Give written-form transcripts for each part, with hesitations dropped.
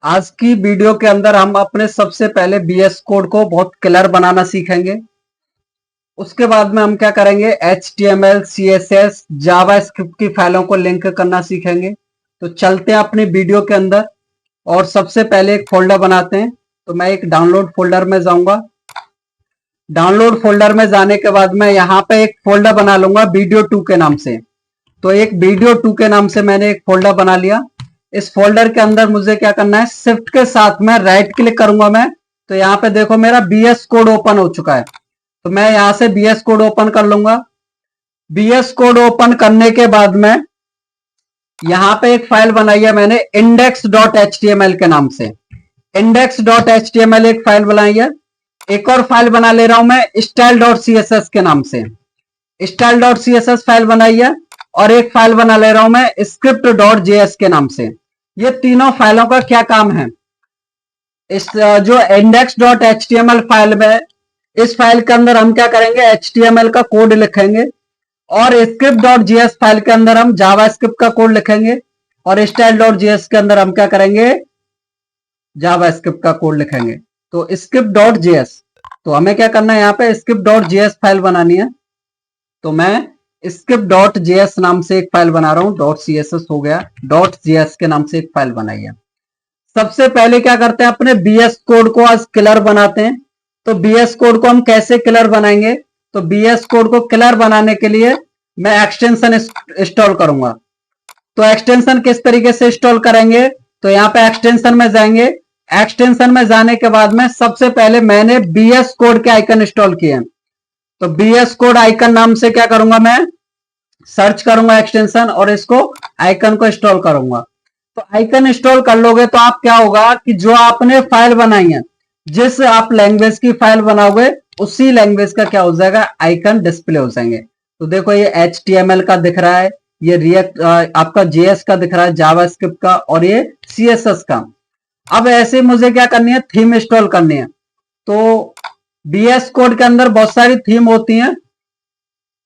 आज की वीडियो के अंदर हम अपने सबसे पहले बीएस कोड को बहुत क्लियर बनाना सीखेंगे। उसके बाद में हम क्या करेंगे, HTML, CSS, जावा स्क्रिप्ट की फाइलों को लिंक करना सीखेंगे। तो चलते हैं अपनी वीडियो के अंदर और सबसे पहले एक फोल्डर बनाते हैं। तो मैं एक डाउनलोड फोल्डर में जाऊंगा। डाउनलोड फोल्डर में जाने के बाद मैं यहाँ पे एक फोल्डर बना लूंगा वीडियो 2 के नाम से। तो एक वीडियो 2 के नाम से मैंने एक फोल्डर बना लिया। इस फोल्डर के अंदर मुझे क्या करना है, शिफ्ट के साथ में राइट क्लिक करूंगा मैं। तो यहाँ पे देखो मेरा बीएस कोड ओपन हो चुका है। तो मैं यहाँ से बीएस कोड ओपन कर लूंगा। बीएस कोड ओपन करने के बाद में यहाँ पे एक फाइल बनाई है मैंने index.html के नाम से। index.html एक फाइल बनाई है। एक और फाइल बना ले रहा हूं मैं style.css के नाम से। style.css फाइल बनाई है और एक फाइल बना ले रहा हूं मैं script.js के नाम से। ये तीनों फाइलों का क्या काम है, इस जो index.html फाइल में, इस फाइल के अंदर हम क्या करेंगे, HTML का कोड लिखेंगे और script.js फाइल के अंदर हम जावास्क्रिप्ट का कोड लिखेंगे और style.js के अंदर हम क्या करेंगे, जावास्क्रिप्ट का कोड लिखेंगे। तो script.js, तो हमें क्या करना है, यहाँ पे script.js फाइल बनानी है। तो मैं script.js नाम से एक फाइल बना रहा हूं। .css हो गया, .js के नाम से एक फाइल बनाई है। सबसे पहले क्या करते हैं, अपने बीएस कोड को आज क्लियर बनाते हैं। तो बीएस कोड को हम कैसे क्लियर बनाएंगे, तो बीएस कोड को क्लियर बनाने के लिए मैं एक्सटेंशन इंस्टॉल करूंगा। तो एक्सटेंशन किस तरीके से इंस्टॉल करेंगे, तो यहाँ पे एक्सटेंशन में जाएंगे। एक्सटेंशन में जाने के बाद में सबसे पहले मैंने बीएस कोड के आइकन इंस्टॉल किए हैं। तो बीएस कोड आइकन नाम से क्या करूंगा, मैं सर्च करूंगा एक्सटेंशन और इसको आइकन को इंस्टॉल करूंगा। तो आइकन इंस्टॉल कर लोगे तो आप क्या होगा कि जो आपने फाइल बनाई है, जिस आप लैंग्वेज की फाइल बनाओगे उसी लैंग्वेज का क्या हो जाएगा, आइकन डिस्प्ले हो जाएंगे। तो देखो ये HTML का दिख रहा है, ये रिएक्ट आपका JS का दिख रहा है, जावास्क्रिप्ट का, और ये CSS का। अब ऐसे मुझे क्या करनी है, थीम इंस्टॉल करनी है। तो बीएस कोड के अंदर बहुत सारी थीम होती हैं।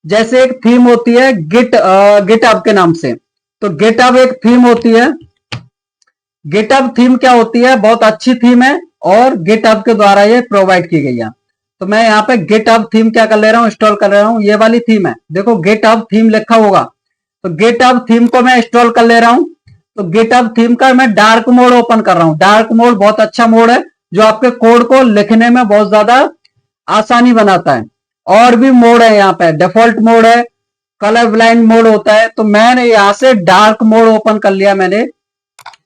जैसे एक थीम होती है गिटहब के नाम से। तो गिटहब एक थीम होती है। गिटहब थीम क्या होती है, बहुत अच्छी थीम है और गिटहब के द्वारा ये प्रोवाइड की गई है। तो मैं यहाँ पे गिटहब थीम क्या कर ले रहा हूँ, इंस्टॉल कर ले रहा हूँ। ये वाली थीम है, देखो गिटहब थीम लिखा होगा। तो गिटहब थीम को मैं इंस्टॉल कर ले रहा हूँ। तो गिटहब थीम का मैं डार्क मोड ओपन कर रहा हूँ। डार्क मोड बहुत अच्छा मोड है जो आपके कोड को लिखने में बहुत ज्यादा आसानी बनाता है। और भी मोड है यहाँ पे, डिफॉल्ट मोड है, कलर ब्लाइंड मोड होता है। तो मैंने यहाँ से डार्क मोड ओपन कर लिया मैंने।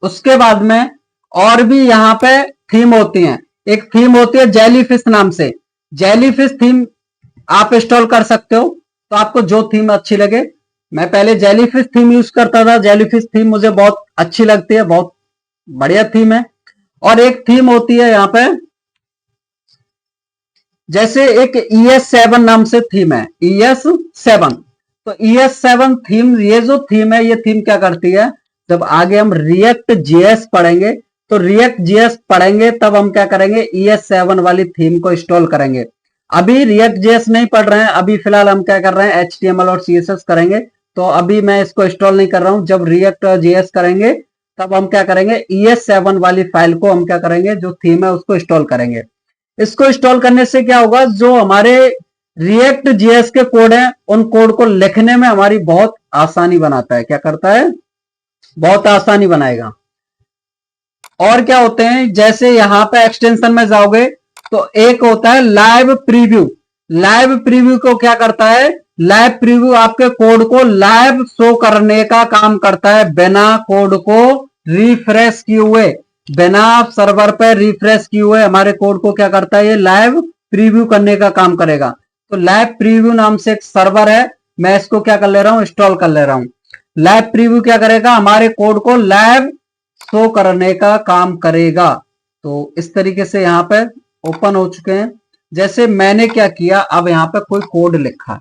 उसके बाद में और भी यहाँ पे थीम होती है। एक थीम होती है जेलीफिश नाम से। जेलीफिश थीम आप इंस्टॉल कर सकते हो, तो आपको जो थीम अच्छी लगे। मैं पहले जेलीफिश थीम यूज करता था। जेलीफिश थीम मुझे बहुत अच्छी लगती है, बहुत बढ़िया थीम है। और एक थीम होती है यहाँ पे, जैसे एक ES7 नाम से थीम है, ES7। तो ES7 थीम, ये जो थीम है, ये थीम क्या करती है, जब आगे हम रिएक्ट जेएस पढ़ेंगे, तो रिएक्ट जेएस पढ़ेंगे तब हम क्या करेंगे, ES7 वाली थीम को इंस्टॉल करेंगे। अभी रिएक्ट जेएस नहीं पढ़ रहे हैं, अभी फिलहाल हम क्या कर रहे हैं, HTML और CSS करेंगे। तो अभी मैं इसको इंस्टॉल नहीं कर रहा हूं। जब रिएक्ट जेएस करेंगे तब हम क्या करेंगे, ES7 वाली फाइल को हम क्या करेंगे, जो थीम है उसको इंस्टॉल करेंगे। इसको इंस्टॉल करने से क्या होगा, जो हमारे रिएक्ट जेएस के कोड हैं उन कोड को लिखने में हमारी बहुत आसानी बनाता है। क्या करता है, बहुत आसानी बनाएगा। और क्या होते हैं, जैसे यहां पे एक्सटेंशन में जाओगे तो एक होता है लाइव प्रीव्यू। लाइव प्रीव्यू को क्या करता है, लाइव प्रीव्यू आपके कोड को लाइव शो करने का काम करता है, बिना कोड को रिफ्रेश किए हुए, बिना सर्वर पर रिफ्रेश किए हुए हमारे कोड को क्या करता है, ये लाइव प्रीव्यू करने का काम करेगा। तो लाइव प्रीव्यू नाम से एक सर्वर है, मैं इसको क्या कर ले रहा हूं, इंस्टॉल कर ले रहा हूं। लाइव प्रीव्यू क्या करेगा, हमारे कोड को लाइव शो करने का काम करेगा। तो इस तरीके से यहाँ पे ओपन हो चुके हैं। जैसे मैंने क्या किया, अब यहाँ पे कोई कोड लिखा,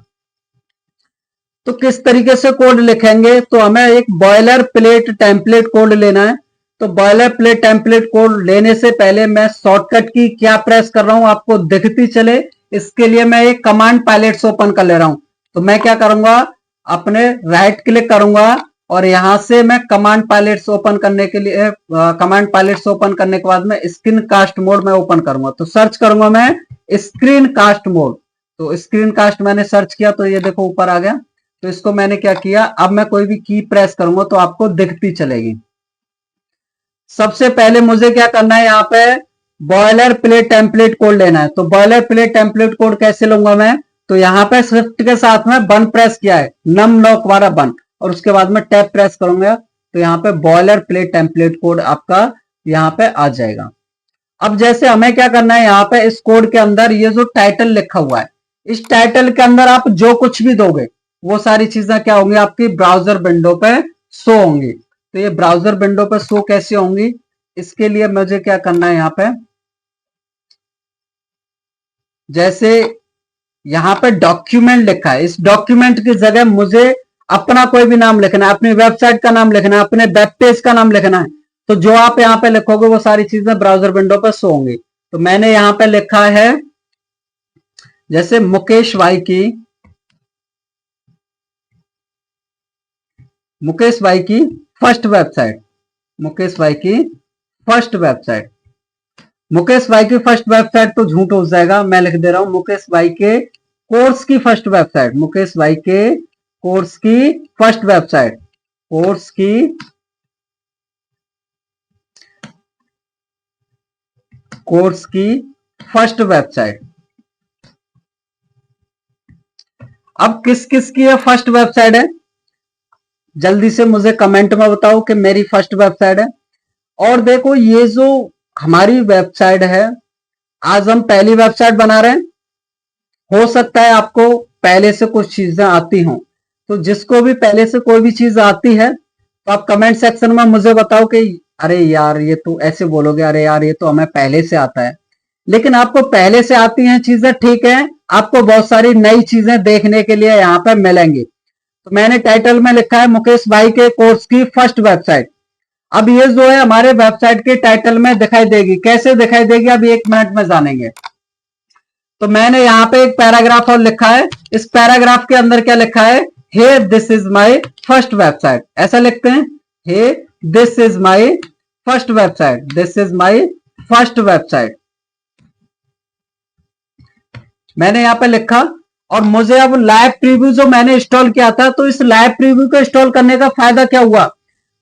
तो किस तरीके से कोड लिखेंगे, तो हमें एक बॉयलर प्लेट टेम्पलेट कोड लेना है। तो बॉयलर प्लेट टेम्पलेट कोड लेने से पहले मैं शॉर्टकट की क्या प्रेस कर रहा हूं, आपको दिखती चले, इसके लिए मैं एक कमांड पायलट ओपन कर ले रहा हूं। तो मैं क्या करूंगा, अपने राइट क्लिक करूंगा और यहां से मैं कमांड पायलट्स ओपन करने के लिए कमांड पायलट्स ओपन करने के बाद में स्क्रीन कास्ट मोड में ओपन करूंगा। तो सर्च करूंगा मैं स्क्रीन कास्ट मोड। तो स्क्रीन कास्ट मैंने सर्च किया तो ये देखो ऊपर आ गया। तो इसको मैंने क्या किया, अब मैं कोई भी की प्रेस करूंगा तो आपको दिखती चलेगी। सबसे पहले मुझे क्या करना है, यहाँ पे बॉयलर प्लेट टेम्पलेट कोड लेना है। तो बॉयलर प्लेट टेम्पलेट कोड कैसे लूंगा मैं, तो यहाँ पे शिफ्ट के साथ में वन प्रेस किया है, नम लॉक वाला वन, और उसके बाद में टैप प्रेस करूंगा तो यहाँ पे बॉयलर प्लेट टेम्पलेट कोड आपका यहाँ पे आ जाएगा। अब जैसे हमें क्या करना है, यहाँ पे इस कोड के अंदर ये जो टाइटल लिखा हुआ है, इस टाइटल के अंदर आप जो कुछ भी दोगे वो सारी चीजें क्या होंगी, आपकी ब्राउजर विंडो पे शो होंगी। तो ये ब्राउजर विंडो पे शो कैसे होंगी, इसके लिए मुझे क्या करना है, यहाँ पे जैसे यहाँ पे डॉक्यूमेंट लिखा है, इस डॉक्यूमेंट की जगह मुझे अपना कोई भी नाम लिखना है, अपनी वेबसाइट का नाम लिखना है, अपने वेब पेज का नाम लिखना है। तो जो आप यहाँ पे लिखोगे वो सारी चीजें ब्राउजर विंडो पर शो होंगी। तो मैंने यहाँ पे लिखा है जैसे मुकेश भाई की फर्स्ट वेबसाइट, मुकेश भाई की फर्स्ट वेबसाइट, मुकेश भाई की फर्स्ट वेबसाइट तो झूठ हो जाएगा, मैं लिख दे रहा हूं मुकेश भाई के कोर्स की फर्स्ट वेबसाइट, मुकेश भाई के कोर्स की फर्स्ट वेबसाइट, कोर्स की फर्स्ट वेबसाइट। अब किस किस की ये फर्स्ट वेबसाइट है, जल्दी से मुझे कमेंट में बताओ कि मेरी फर्स्ट वेबसाइट है। और देखो ये जो हमारी वेबसाइट है, आज हम पहली वेबसाइट बना रहे हैं। हो सकता है आपको पहले से कुछ चीजें आती हों, तो जिसको भी पहले से कोई भी चीज आती है तो आप कमेंट सेक्शन में मुझे बताओ कि अरे यार ये तो ऐसे बोलोगे, अरे यार ये तो हमें पहले से आता है। लेकिन आपको पहले से आती हैं चीजें, ठीक है, आपको बहुत सारी नई चीजें देखने के लिए यहाँ पे मिलेंगी। तो मैंने टाइटल में लिखा है मुकेश भाई के कोर्स की फर्स्ट वेबसाइट। अब ये जो है हमारे वेबसाइट के टाइटल में दिखाई देगी, कैसे दिखाई देगी अभी 1 मिनट में जानेंगे। तो मैंने यहाँ पे एक पैराग्राफ और लिखा है, इस पैराग्राफ के अंदर क्या लिखा है, hey this is my first website, ऐसा लिखते हैं, hey this is my first website, this is my first website, मैंने यहाँ पे लिखा। और मुझे अब लाइव प्रीव्यू जो मैंने इंस्टॉल किया था, तो इस लाइव प्रीव्यू को इंस्टॉल करने का फायदा क्या हुआ,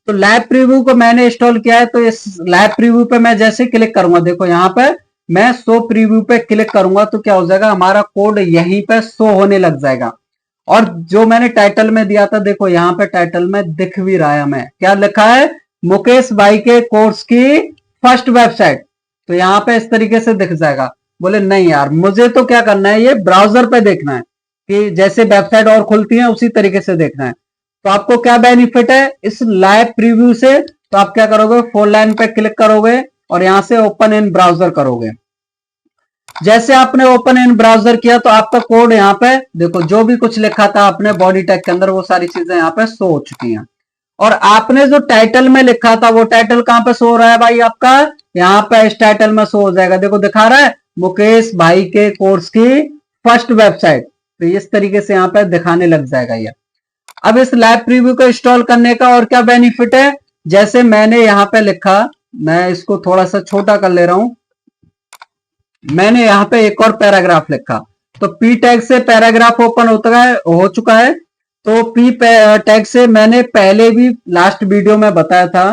तो लाइव प्रीव्यू को मैंने इंस्टॉल किया है। तो इस लाइव प्रीव्यू पे मैं जैसे क्लिक करूंगा, देखो यहाँ पे मैं शो प्रीव्यू पे क्लिक करूंगा तो क्या हो जाएगा, हमारा कोड यहीं पे शो होने लग जाएगा। और जो मैंने टाइटल में दिया था, देखो यहाँ पे टाइटल में दिख भी रहा है हमें, क्या लिखा है, मुकेश भाई के कोर्स की फर्स्ट वेबसाइट। तो यहाँ पे इस तरीके से दिख जाएगा। बोले नहीं यार, मुझे तो क्या करना है, ये ब्राउजर पे देखना है कि जैसे वेबसाइट और खुलती है उसी तरीके से देखना है। तो आपको क्या बेनिफिट है इस लाइव प्रीव्यू से, तो आप क्या करोगे, 4 लाइन पे क्लिक करोगे और यहां से ओपन इन ब्राउजर करोगे। जैसे आपने ओपन इन ब्राउजर किया तो आपका कोड यहाँ पे देखो, जो भी कुछ लिखा था आपने बॉडी टैग के अंदर, वो सारी चीजें यहाँ पे शो हो चुकी हैं। और आपने जो टाइटल में लिखा था वो टाइटल कहां पे शो हो रहा है भाई, आपका यहाँ पे इस टाइटल में शो हो जाएगा, देखो दिखा रहा है मुकेश भाई के कोर्स की फर्स्ट वेबसाइट। तो इस तरीके से यहाँ पे दिखाने लग जाएगा ये। अब इस लाइव प्रीव्यू को इंस्टॉल करने का और क्या बेनिफिट है, जैसे मैंने यहाँ पे लिखा, मैं इसको थोड़ा सा छोटा कर ले रहा हूं, मैंने यहाँ पे एक और पैराग्राफ लिखा, तो पी टैग से पैराग्राफ ओपन हो चुका है। तो पी टैग से मैंने पहले भी लास्ट वीडियो में बताया था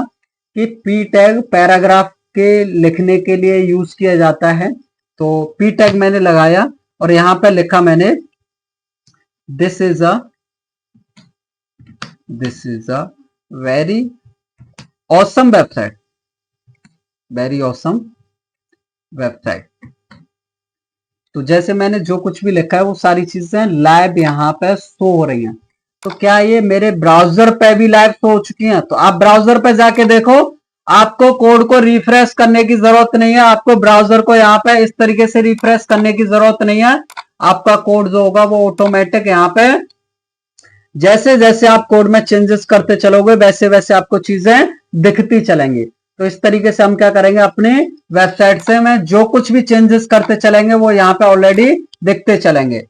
कि पी टैग पैराग्राफ के लिखने के लिए यूज किया जाता है। तो पी टैग मैंने लगाया और यहां पे लिखा मैंने this is a very awesome website, very awesome website. तो जैसे मैंने जो कुछ भी लिखा है वो सारी चीजें लाइव यहाँ पे शो हो रही हैं। तो क्या ये मेरे ब्राउजर पे भी लाइव शो हो चुकी हैं, तो आप ब्राउजर पे जाके देखो, आपको कोड को रिफ्रेश करने की जरूरत नहीं है, आपको ब्राउजर को यहाँ पे इस तरीके से रिफ्रेश करने की जरूरत नहीं है। आपका कोड जो होगा वो ऑटोमेटिक यहाँ पे जैसे जैसे आप कोड में चेंजेस करते चलोगे वैसे वैसे आपको चीजें दिखती चलेंगी। तो इस तरीके से हम क्या करेंगे, अपने वेबसाइट से में जो कुछ भी चेंजेस करते चलेंगे वो यहाँ पे ऑलरेडी दिखते चलेंगे।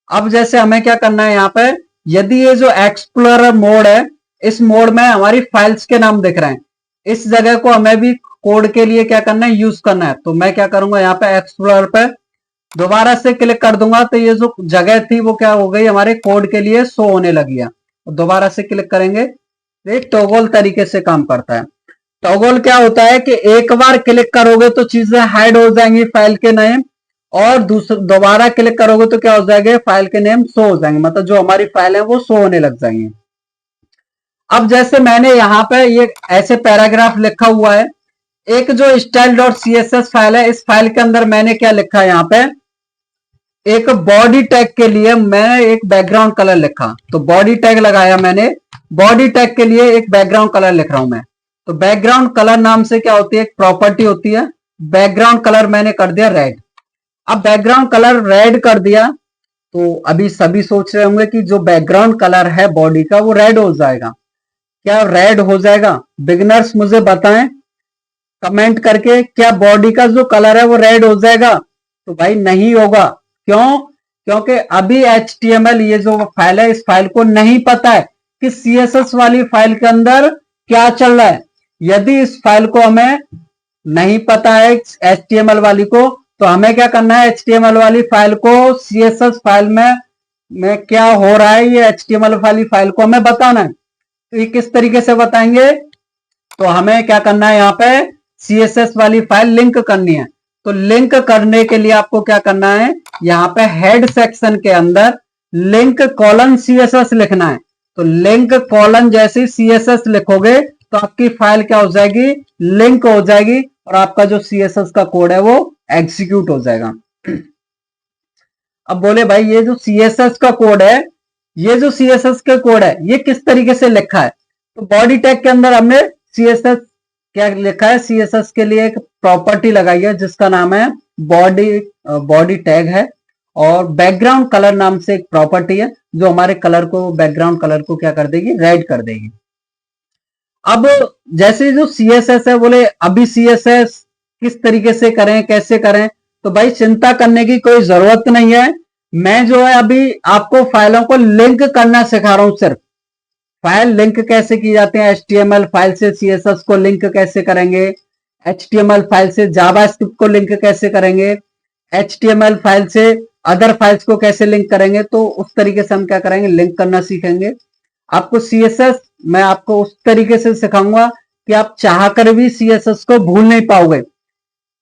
अब जैसे हमें क्या करना है, यहाँ पे यदि ये जो एक्सप्लोरर मोड है, इस मोड में हमारी फाइल्स के नाम दिख रहे हैं। इस जगह को हमें भी कोड के लिए क्या करना है, यूज करना है। तो मैं क्या करूंगा, यहाँ पे एक्सप्लोरर पे दोबारा से क्लिक कर दूंगा तो ये जो जगह थी वो क्या हो गई, हमारे कोड के लिए शो होने लगी है। दोबारा से क्लिक करेंगे, ये टॉगल तरीके से काम करता है। टॉगल क्या होता है कि एक बार क्लिक करोगे तो चीजें हाइड हो जाएंगी फाइल के नेम, और दोबारा क्लिक करोगे तो क्या हो जाएगा, फाइल के नेम शो हो जाएंगे, मतलब जो हमारी फाइल है वो शो होने लग जाएंगे। अब जैसे मैंने यहाँ पे ये ऐसे पैराग्राफ लिखा हुआ है, एक जो style dot C S S file है, इस फाइल के अंदर मैंने क्या लिखा है, यहाँ पे एक बॉडी टैग के लिए मैं एक बैकग्राउंड कलर लिखा, तो बॉडी टैग लगाया मैंने, बॉडी टैग के लिए एक बैकग्राउंड कलर लिख रहा हूं मैं। तो बैकग्राउंड कलर नाम से क्या होती है, एक प्रॉपर्टी होती है, बैकग्राउंड कलर मैंने कर दिया रेड। अब बैकग्राउंड कलर रेड कर दिया तो अभी सभी सोच रहे होंगे कि जो बैकग्राउंड कलर है बॉडी का वो रेड हो जाएगा। क्या रेड हो जाएगा? बिगिनर्स मुझे बताएं कमेंट करके, क्या बॉडी का जो कलर है वो रेड हो जाएगा? तो भाई नहीं होगा। क्यों? क्योंकि अभी HTML ये जो फाइल है, इस फाइल को नहीं पता है कि CSS वाली फाइल के अंदर क्या चल रहा है। यदि इस फाइल को हमें नहीं पता है HTML वाली को, तो हमें क्या करना है, HTML वाली फाइल को CSS फाइल में क्या हो रहा है, ये HTML वाली फाइल को हमें बताना है। तो ये किस तरीके से बताएंगे, तो हमें क्या करना है, यहाँ पे CSS वाली फाइल लिंक करनी है। तो लिंक करने के लिए आपको क्या करना है, यहाँ पे हेड सेक्शन के अंदर लिंक कॉलन CSS लिखना है। तो लिंक कॉलन जैसे CSS लिखोगे तो आपकी फाइल क्या हो जाएगी, लिंक हो जाएगी, और आपका जो CSS का कोड है वो एग्जीक्यूट हो जाएगा। अब बोले भाई ये जो CSS का कोड है, ये जो CSS का कोड है ये किस तरीके से लिखा है? तो बॉडी टैग के अंदर हमने CSS क्या लिखा है, CSS के लिए एक प्रॉपर्टी लगाई है जिसका नाम है बॉडी टैग है, और बैकग्राउंड कलर नाम से एक प्रॉपर्टी है जो हमारे कलर को, बैकग्राउंड कलर को क्या कर देगी, रेड कर देगी। अब जैसे जो CSS है, बोले अभी CSS किस तरीके से करें, कैसे करें? तो भाई चिंता करने की कोई जरूरत नहीं है। मैं जो है अभी आपको फाइलों को लिंक करना सिखा रहा हूं। सिर्फ फाइल लिंक कैसे की जाती है, HTML फाइल से CSS को लिंक कैसे करेंगे, HTML फाइल से जावास्क्रिप्ट को लिंक कैसे करेंगे, HTML फाइल से अदर फाइल्स को कैसे लिंक करेंगे, तो उस तरीके से हम क्या करेंगे, लिंक करना सीखेंगे। आपको CSS मैं आपको उस तरीके से सिखाऊंगा कि आप चाहकर भी CSS को भूल नहीं पाओगे।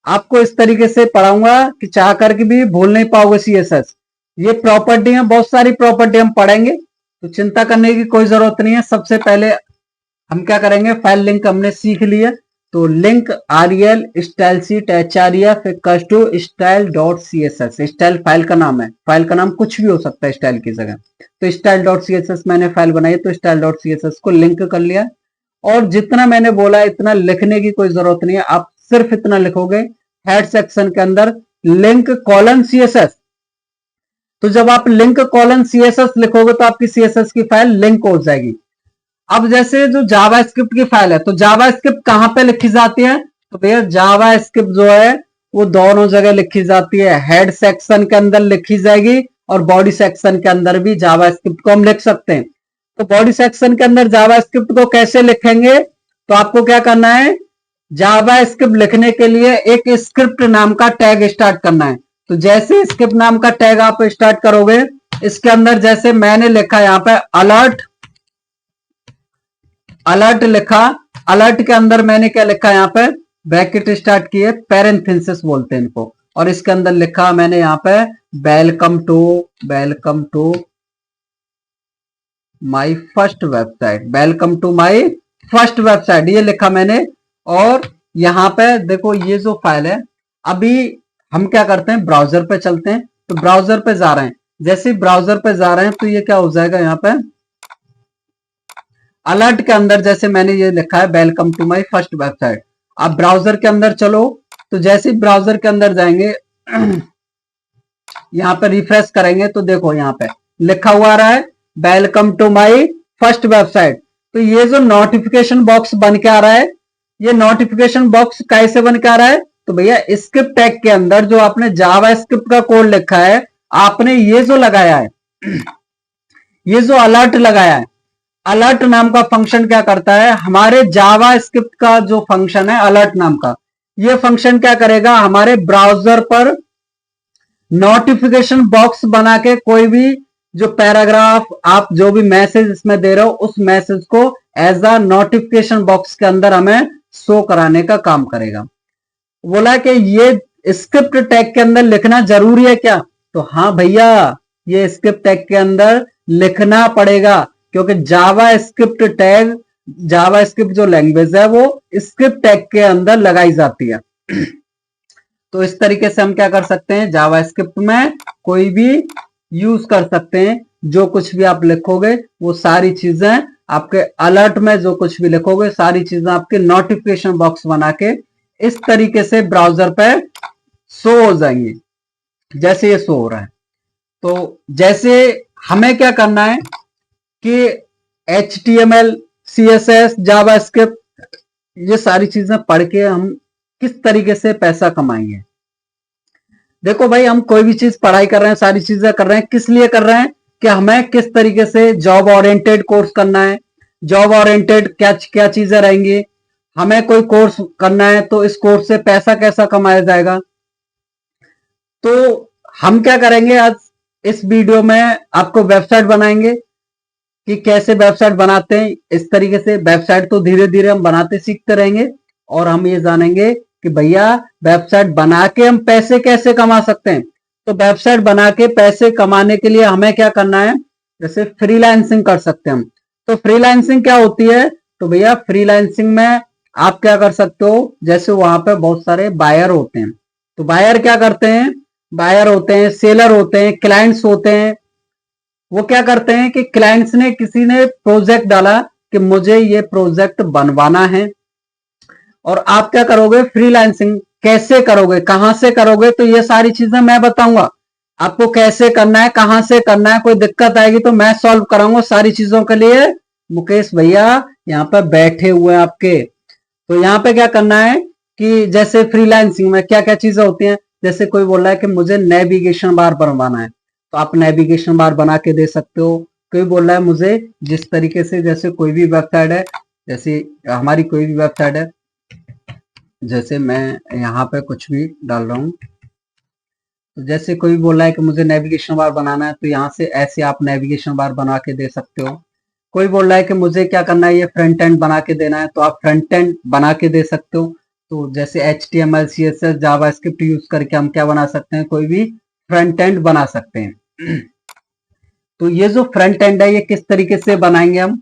आपको इस तरीके से पढ़ाऊंगा कि चाहकर भी भूल नहीं पाओगे CSS। ये प्रॉपर्टी है, बहुत सारी प्रॉपर्टी हम पढ़ेंगे, तो चिंता करने की कोई जरूरत नहीं है। सबसे पहले हम क्या करेंगे, फाइल लिंक हमने सीख लिया, तो link REL style sheet HREF equals to style dot CSS। Style file का नाम है, फाइल का नाम कुछ भी हो सकता है स्टाइल की जगह। तो स्टाइल डॉट CSS मैंने फाइल बनाई, तो स्टाइल डॉट CSS को लिंक कर लिया, और जितना मैंने बोला इतना लिखने की कोई जरूरत नहीं है। आप सिर्फ इतना लिखोगे, हेड सेक्शन के अंदर लिंक कॉलन CSS। तो जब आप लिंक कॉलन CSS लिखोगे तो आपकी CSS की फाइल लिंक हो जाएगी। अब जैसे जो जावास्क्रिप्ट की फाइल है, तो जावास्क्रिप्ट कहां पे लिखी जाती है, तो भैया जावास्क्रिप्ट जो है वो दोनों जगह लिखी जाती है। हेड सेक्शन के अंदर लिखी जाएगी और बॉडी सेक्शन के अंदर भी जावास्क्रिप्ट को हम लिख सकते हैं। तो बॉडी सेक्शन के अंदर जावास्क्रिप्ट को कैसे लिखेंगे, तो आपको क्या करना है, जावास्क्रिप्ट लिखने के लिए एक स्क्रिप्ट नाम का टैग स्टार्ट करना है। तो जैसे स्क्रिप्ट नाम का टैग आप स्टार्ट करोगे, इसके अंदर जैसे मैंने लिखा यहाँ पे अलर्ट लिखा, अलर्ट के अंदर मैंने क्या लिखा, यहाँ पे ब्रैकेट स्टार्ट किए, पैरेंथेसिस बोलते हैं इनको, और इसके अंदर लिखा मैंने यहाँ पे welcome to my first website, welcome to my first website, ये लिखा मैंने। और यहाँ पे देखो ये जो फाइल है, अभी हम क्या करते हैं, ब्राउजर पे चलते हैं। तो ब्राउजर पे जा रहे हैं, जैसे ही ब्राउजर पे जा रहे हैं तो ये क्या हो जाएगा, यहाँ पे अलर्ट के अंदर जैसे मैंने ये लिखा है welcome to my first website. आप ब्राउजर के अंदर चलो, तो जैसे ही ब्राउजर के अंदर जाएंगे यहाँ पे रिफ्रेश करेंगे तो देखो यहाँ पे लिखा हुआ रहा है welcome to my first website. तो ये जो नोटिफिकेशन बॉक्स बन के आ रहा है, ये नोटिफिकेशन बॉक्स कैसे बन के आ रहा है, तो भैया स्क्रिप्ट टैग के अंदर जो आपने जावास्क्रिप्ट का कोड लिखा है, आपने ये जो लगाया है, ये जो अलर्ट लगाया है, अलर्ट नाम का फंक्शन क्या करता है, हमारे जावा स्क्रिप्ट का जो फंक्शन है अलर्ट नाम का, ये फंक्शन क्या करेगा, हमारे ब्राउजर पर नोटिफिकेशन बॉक्स बना के कोई भी जो पैराग्राफ आप जो भी मैसेज इसमें दे रहे हो उस मैसेज को एज अ नोटिफिकेशन बॉक्स के अंदर हमें शो कराने का काम करेगा। बोला कि ये स्क्रिप्ट टैग के अंदर लिखना जरूरी है क्या, तो हाँ भैया ये स्क्रिप्ट टैग के अंदर लिखना पड़ेगा, क्योंकि जावा स्क्रिप्ट टैग, जावा स्क्रिप्ट जो लैंग्वेज है वो स्क्रिप्ट टैग के अंदर लगाई जाती है। तो इस तरीके से हम क्या कर सकते हैं, जावा स्क्रिप्ट में कोई भी यूज कर सकते हैं, जो कुछ भी आप लिखोगे वो सारी चीजें आपके अलर्ट में जो कुछ भी लिखोगे सारी चीजें आपके नोटिफिकेशन बॉक्स बना के इस तरीके से ब्राउजर पे शो हो जाएंगे, जैसे ये शो हो रहा है। तो जैसे हमें क्या करना है कि HTML, CSS, जावास्क्रिप्ट ये सारी चीजें पढ़ के हम किस तरीके से पैसा कमाएंगे। देखो भाई, हम कोई भी चीज पढ़ाई कर रहे हैं, सारी चीजें कर रहे हैं, किस लिए कर रहे हैं कि हमें किस तरीके से जॉब ओरिएंटेड कोर्स करना है, जॉब ओरिएंटेड क्या क्या चीजें रहेंगी, हमें कोई कोर्स करना है तो इस कोर्स से पैसा कैसा कमाया जाएगा। तो हम क्या करेंगे आज इस वीडियो में, आपको वेबसाइट बनाएंगे कि कैसे वेबसाइट बनाते हैं। इस तरीके से वेबसाइट तो धीरे धीरे हम बनाते सीखते रहेंगे और हम ये जानेंगे कि भैया वेबसाइट बना के हम पैसे कैसे कमा सकते हैं। तो वेबसाइट बना के पैसे कमाने के लिए हमें क्या करना है, जैसे फ्रीलांसिंग कर सकते हैं हम। तो फ्रीलांसिंग क्या होती है, तो भैया फ्रीलांसिंग में आप क्या कर सकते हो, जैसे वहां पे बहुत सारे बायर होते हैं, तो बायर क्या करते हैं, बायर होते हैं, सेलर होते हैं, क्लाइंट्स होते हैं। वो क्या करते हैं कि क्लाइंट्स ने, किसी ने प्रोजेक्ट डाला कि मुझे ये प्रोजेक्ट बनवाना है, और आप क्या करोगे, फ्रीलांसिंग कैसे करोगे, कहां से करोगे, तो ये सारी चीजें मैं बताऊंगा आपको कैसे करना है, कहां से करना है। कोई दिक्कत आएगी तो मैं सॉल्व कराऊंगा सारी चीजों के लिए। मुकेश भैया यहाँ पर बैठे हुए हैं आपके। तो यहाँ पे क्या करना है कि जैसे फ्रीलांसिंग में क्या क्या चीजें होती हैं, जैसे कोई बोल रहा है कि मुझे नेविगेशन बार बनवाना है, तो आप नेविगेशन बार बना के दे सकते हो। कोई बोल रहा है मुझे जिस तरीके से, जैसे कोई भी वेबसाइट है, जैसे हमारी कोई भी वेबसाइट है, जैसे मैं यहाँ पे कुछ भी डाल रहा हूँ, तो जैसे कोई बोल रहा है कि मुझे नेविगेशन बार बनाना है, तो यहाँ से ऐसे आप नेविगेशन बार बना के दे सकते हो। कोई बोल रहा है कि मुझे क्या करना है, ये फ्रंट एंड बना के देना है, तो आप फ्रंट एंड बना के दे सकते हो। तो जैसे HTML, CSS, जावास्क्रिप्ट यूज करके हम क्या बना सकते हैं, कोई भी फ्रंट एंड बना सकते हैं। तो ये जो फ्रंट एंड है ये किस तरीके से बनाएंगे हम,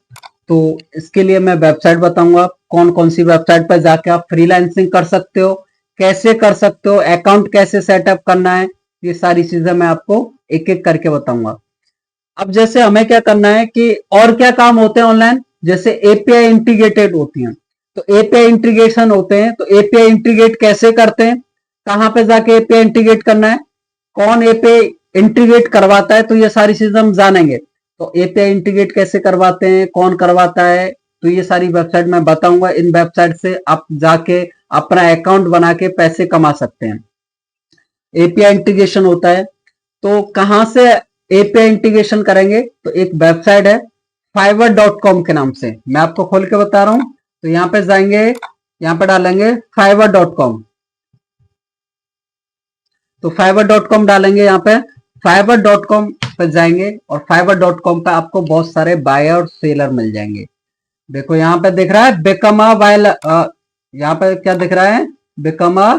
तो इसके लिए मैं वेबसाइट बताऊंगा, कौन कौन सी वेबसाइट पर जाके आप फ्रीलांसिंग कर सकते हो, कैसे कर सकते हो, अकाउंट कैसे सेटअप करना है, ये सारी चीजें मैं आपको एक एक करके बताऊंगा। अब जैसे हमें क्या करना है कि और क्या काम होते हैं ऑनलाइन, जैसे API इंटीग्रेटेड होती हैं, तो API इंटीग्रेशन होते हैं, तो API इंटीग्रेट कैसे करते हैं, कहां पे जाके API इंटीग्रेट करना है, कौन API इंटीग्रेट करवाता है, तो ये सारी चीजें हम जानेंगे। तो API इंटीग्रेट कैसे करवाते हैं, कौन करवाता है, तो ये सारी वेबसाइट मैं बताऊंगा। इन वेबसाइट से आप जाके अपना अकाउंट बना के पैसे कमा सकते हैं। API इंटीग्रेशन होता है, तो कहां से API इंटीग्रेशन करेंगे, तो एक वेबसाइट है fiverr.com के नाम से, मैं आपको खोल के बता रहा हूं। तो यहाँ पे जाएंगे, यहाँ पे डालेंगे fiverr.com, तो fiverr.com डालेंगे, यहाँ पे fiverr.com पे जाएंगे और fiverr.com पे आपको बहुत सारे बायर और सेलर मिल जाएंगे। देखो यहाँ पे दिख रहा है बिकम अ बायर, यहाँ पे क्या दिख रहा है, बिकम अ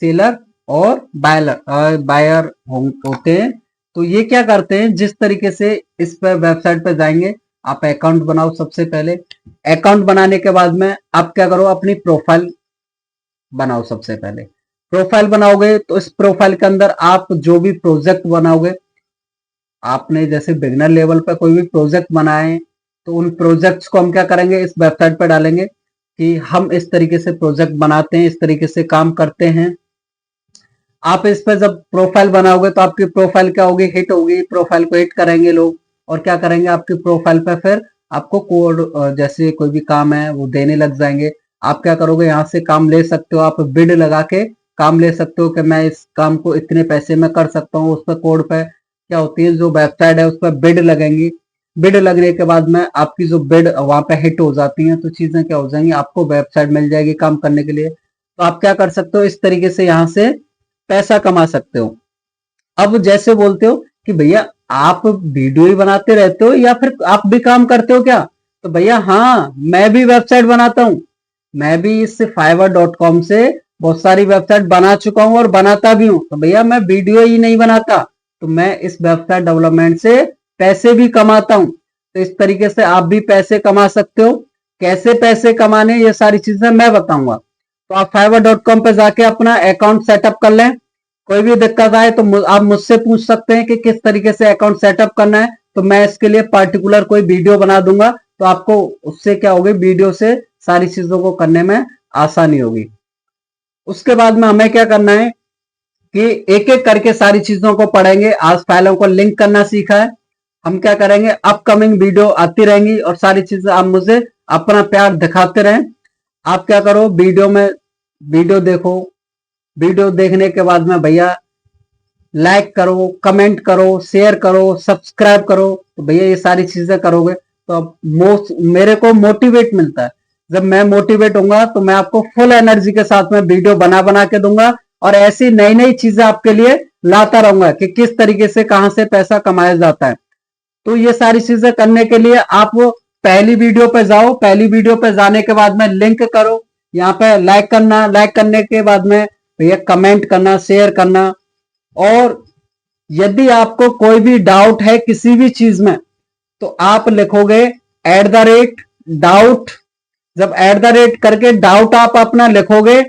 सेलर और बायर होते हैं। तो ये क्या करते हैं, जिस तरीके से इस पर वेबसाइट पर जाएंगे, आप अकाउंट बनाओ। सबसे पहले अकाउंट बनाने के बाद में आप क्या करो, अपनी प्रोफाइल बनाओ। सबसे पहले प्रोफाइल बनाओगे तो इस प्रोफाइल के अंदर आप जो भी प्रोजेक्ट बनाओगे, आपने जैसे बिगिनर लेवल पर कोई भी प्रोजेक्ट बनाए, तो उन प्रोजेक्ट्स को हम क्या करेंगे, इस वेबसाइट पर डालेंगे कि हम इस तरीके से प्रोजेक्ट बनाते हैं, इस तरीके से काम करते हैं। आप इस पर जब प्रोफाइल बनाओगे तो आपकी प्रोफाइल क्या होगी, हिट होगी, प्रोफाइल को हिट करेंगे लोग, और क्या करेंगे, आपकी प्रोफाइल पर फिर आपको कोड, जैसे कोई भी काम है वो देने लग जाएंगे। आप क्या करोगे, यहाँ से काम ले सकते हो, आप बिड लगा के काम ले सकते हो कि मैं इस काम को इतने पैसे में कर सकता हूँ। उस पर कोड पे क्या होती है, जो वेबसाइट है उस पर बिड लगेंगी, बिड लगने के बाद में आपकी जो बिड वहां पे हिट हो जाती है तो चीजें क्या हो जाएंगी, आपको वेबसाइट मिल जाएगी काम करने के लिए। तो आप क्या कर सकते हो, इस तरीके से यहाँ से पैसा कमा सकते हो। अब जैसे बोलते हो कि भैया आप वीडियो ही बनाते रहते हो या फिर आप भी काम करते हो क्या, तो भैया हाँ, मैं भी वेबसाइट बनाता हूँ। मैं भी इस fiverr.com से बहुत सारी वेबसाइट बना चुका हूं और बनाता भी हूं। तो भैया मैं वीडियो ही नहीं बनाता, तो मैं इस वेबसाइट डेवलपमेंट से पैसे भी कमाता हूं। तो इस तरीके से आप भी पैसे कमा सकते हो। कैसे पैसे कमाने, ये सारी चीजें मैं बताऊंगा। तो आप fiverr.com पे जाके अपना अकाउंट सेटअप कर लें। कोई भी दिक्कत आए तो आप मुझसे पूछ सकते हैं कि किस तरीके से अकाउंट सेटअप करना है, तो मैं इसके लिए पर्टिकुलर कोई वीडियो बना दूंगा। तो आपको उससे क्या होगी, वीडियो से सारी चीजों को करने में आसानी होगी। उसके बाद में हमें क्या करना है कि एक एक करके सारी चीजों को पढ़ेंगे। आज फाइलों को लिंक करना सीखा है, हम क्या करेंगे, अपकमिंग वीडियो आती रहेंगी और सारी चीजें आप मुझे अपना प्यार दिखाते रहें। आप क्या करो, वीडियो में वीडियो देखो, वीडियो देखने के बाद में भैया लाइक करो, कमेंट करो, शेयर करो, सब्सक्राइब करो। तो भैया ये सारी चीजें करोगे तो अब मेरे को मोटिवेट मिलता है। जब मैं मोटिवेट होऊंगा तो मैं आपको फुल एनर्जी के साथ में वीडियो बना बना के दूंगा और ऐसी नई नई चीजें आपके लिए लाता रहूंगा कि किस तरीके से कहां से पैसा कमाया जाता है। तो ये सारी चीजें करने के लिए आप वो पहली वीडियो पे जाओ। पहली वीडियो पे जाने के बाद में लिंक करो, यहाँ पे लाइक करना, लाइक करने के बाद में भैया कमेंट करना, शेयर करना। और यदि आपको कोई भी डाउट है किसी भी चीज में तो आप लिखोगे @डाउट। जब करके डाउट आप अपना लिखोगे,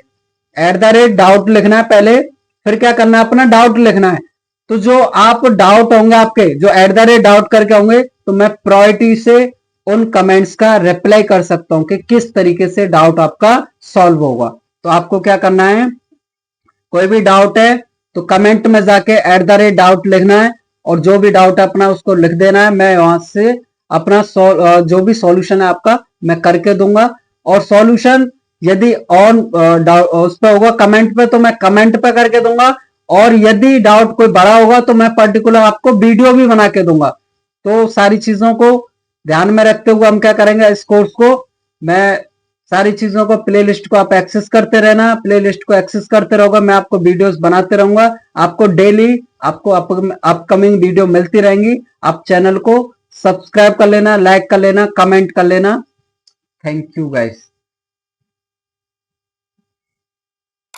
@डाउट लिखना है पहले, फिर क्या करना है, अपना डाउट लिखना है। तो जो आप डाउट होंगे आपके, जो @डाउट करके होंगे, तो मैं प्रायोरिटी से उन कमेंट्स का रिप्लाई कर सकता हूं कि किस तरीके से डाउट आपका सॉल्व होगा। तो आपको क्या करना है, कोई भी डाउट है तो कमेंट में जाके @डाउट लिखना है और जो भी डाउट है अपना उसको लिख देना है। मैं वहां से अपना जो भी सॉल्यूशन है आपका मैं करके दूंगा। और सॉल्यूशन यदि ऑन उस पर होगा कमेंट पे तो मैं कमेंट पे करके दूंगा, और यदि डाउट कोई बड़ा होगा तो मैं पर्टिकुलर आपको वीडियो भी बना के दूंगा। तो सारी चीजों को ध्यान में रखते हुए हम क्या करेंगे, इस कोर्स को मैं सारी चीजों को प्लेलिस्ट को आप एक्सेस करते रहना, प्लेलिस्ट को एक्सेस करते रहोगे, मैं आपको वीडियोस बनाते रहूंगा। आपको डेली आपको अपकमिंग वीडियो मिलती रहेंगी। आप चैनल को सब्सक्राइब कर लेना, लाइक कर लेना, कमेंट कर लेना। Thank you guys.